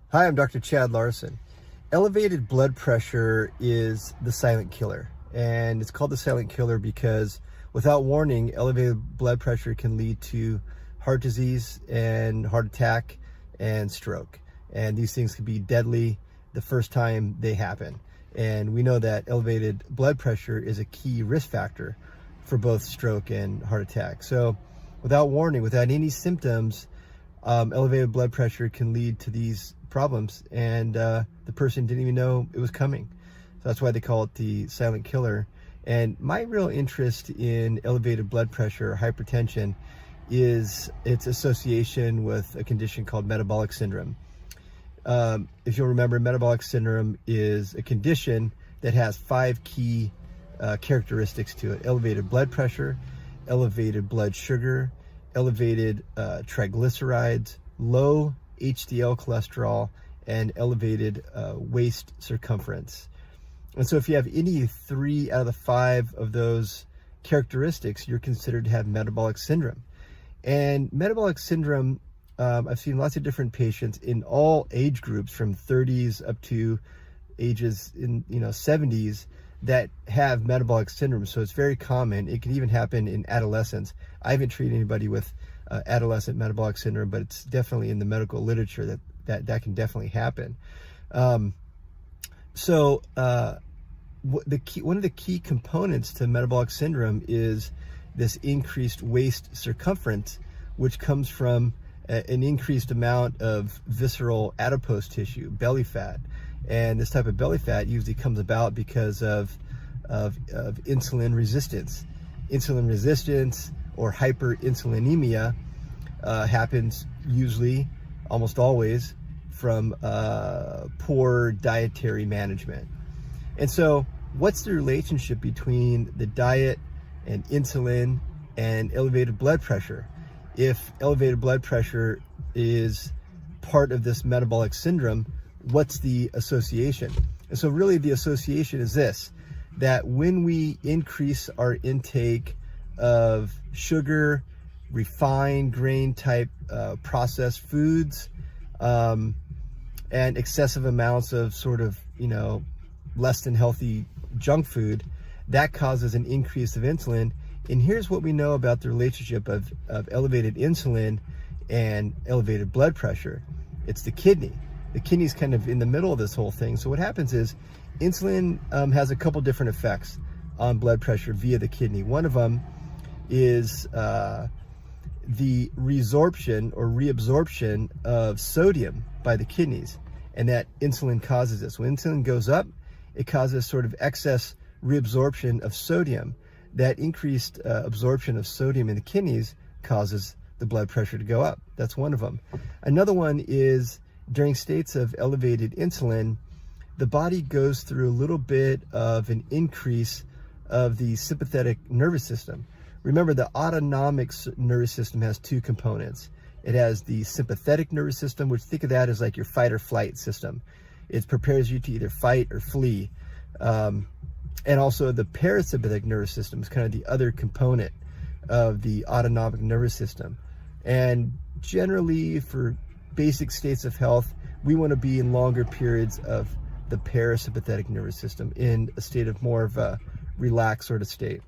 Hi, I'm Dr. Chad Larson. Elevated blood pressure is the silent killer, and it's called the silent killer because without warning, elevated blood pressure can lead to heart disease and heart attack and stroke. And these things can be deadly the first time they happen. And we know that elevated blood pressure is a key risk factor for both stroke and heart attack. So without warning, without any symptoms, elevated blood pressure can lead to these problems, and the person didn't even know it was coming. So that's why they call it the silent killer. And my real interest in elevated blood pressure or hypertension is its association with a condition called metabolic syndrome. If you'll remember, metabolic syndrome is a condition that has 5 key characteristics to it: elevated blood pressure, elevated blood sugar, elevated triglycerides, low HDL cholesterol, and elevated waist circumference. And so if you have any 3 out of the 5 of those characteristics, you're considered to have metabolic syndrome. And metabolic syndrome, I've seen lots of different patients in all age groups, from 30s up to ages in 70s, that have metabolic syndrome. So it's very common. It can even happen in adolescents. I haven't treated anybody with adolescent metabolic syndrome, but it's definitely in the medical literature that can definitely happen. One of the key components to metabolic syndrome is this increased waist circumference, which comes from an increased amount of visceral adipose tissue, belly fat. And this type of belly fat usually comes about because of insulin resistance. Insulin resistance or hyperinsulinemia happens usually, almost always, from poor dietary management. And so what's the relationship between the diet and insulin and elevated blood pressure? If elevated blood pressure is part of this metabolic syndrome, what's the association? And so really the association is this: that when we increase our intake of sugar, refined grain type processed foods, and excessive amounts of sort of less than healthy junk food, that causes an increase of insulin. And here's what we know about the relationship of elevated insulin and elevated blood pressure. It's the kidney. The kidney's kind of in the middle of this whole thing. So what happens is insulin has a couple different effects on blood pressure via the kidney. One of them is the resorption or reabsorption of sodium by the kidneys, and that insulin causes this. When insulin goes up, it causes sort of excess reabsorption of sodium. That increased absorption of sodium in the kidneys causes the blood pressure to go up. That's one of them. Another one is during states of elevated insulin, the body goes through a little bit of an increase of the sympathetic nervous system. Remember, the autonomic nervous system has 2 components. It has the sympathetic nervous system, which, think of that as like your fight or flight system. It prepares you to either fight or flee. And also the parasympathetic nervous system is kind of the other component of the autonomic nervous system. And generally, for basic states of health, we want to be in longer periods of the parasympathetic nervous system, in a state of more of a relaxed sort of state.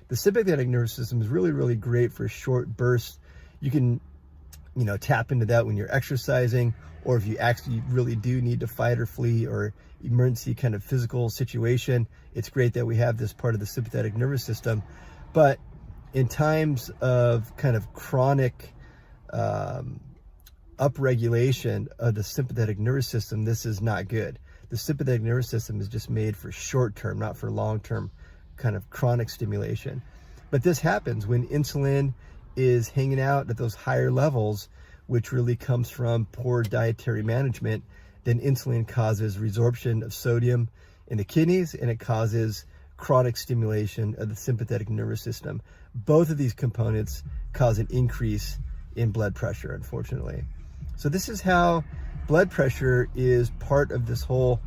The sympathetic nervous system is really, really great for short bursts. You can, tap into that when you're exercising, or if you actually really do need to fight or flee or emergency kind of physical situation. It's great that we have this part of the sympathetic nervous system. But in times of kind of chronic upregulation of the sympathetic nervous system, this is not good. The sympathetic nervous system is just made for short term, not for long term kind of chronic stimulation. But this happens when insulin is hanging out at those higher levels, which really comes from poor dietary management. Then insulin causes resorption of sodium in the kidneys, and it causes chronic stimulation of the sympathetic nervous system. Both of these components cause an increase in blood pressure, unfortunately. So this is how blood pressure is part of this whole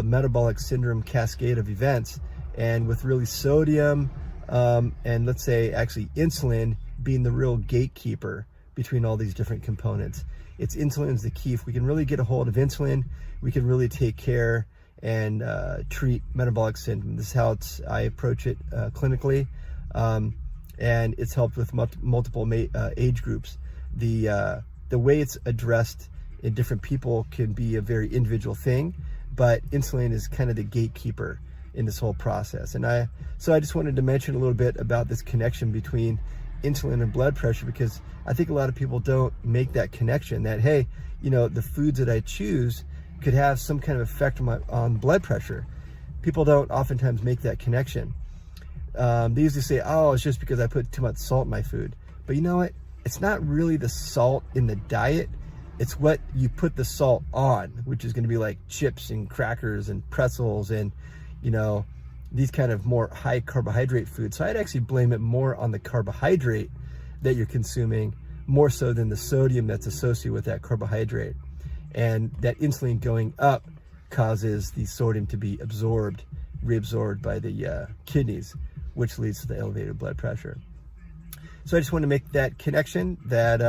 metabolic syndrome cascade of events. And with really sodium and let's say actually insulin being the real gatekeeper between all these different components. it's insulin is the key. If we can really get a hold of insulin, we can really take care and treat metabolic syndrome. This is how I approach it clinically, and it's helped with multiple age groups. The way it's addressed in different people can be a very individual thing, but insulin is kind of the gatekeeper in this whole process. And so I just wanted to mention a little bit about this connection between insulin and blood pressure, because I think a lot of people don't make that connection that, hey, the foods that I choose could have some kind of effect on blood pressure. People don't oftentimes make that connection. They usually say, oh, it's just because I put too much salt in my food. But you know what? It's not really the salt in the diet. It's what you put the salt on, which is going to be like chips and crackers and pretzels and, these kind of more high carbohydrate foods. So I'd actually blame it more on the carbohydrate that you're consuming, more so than the sodium that's associated with that carbohydrate. And that insulin going up causes the sodium to be reabsorbed by the kidneys, which leads to the elevated blood pressure. So I just want to make that connection that,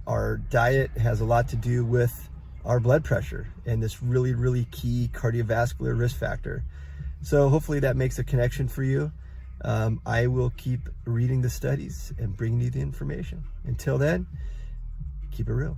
our diet has a lot to do with our blood pressure and this really, really key cardiovascular risk factor. So hopefully that makes a connection for you. I will keep reading the studies and bringing you the information. Until then, keep it real.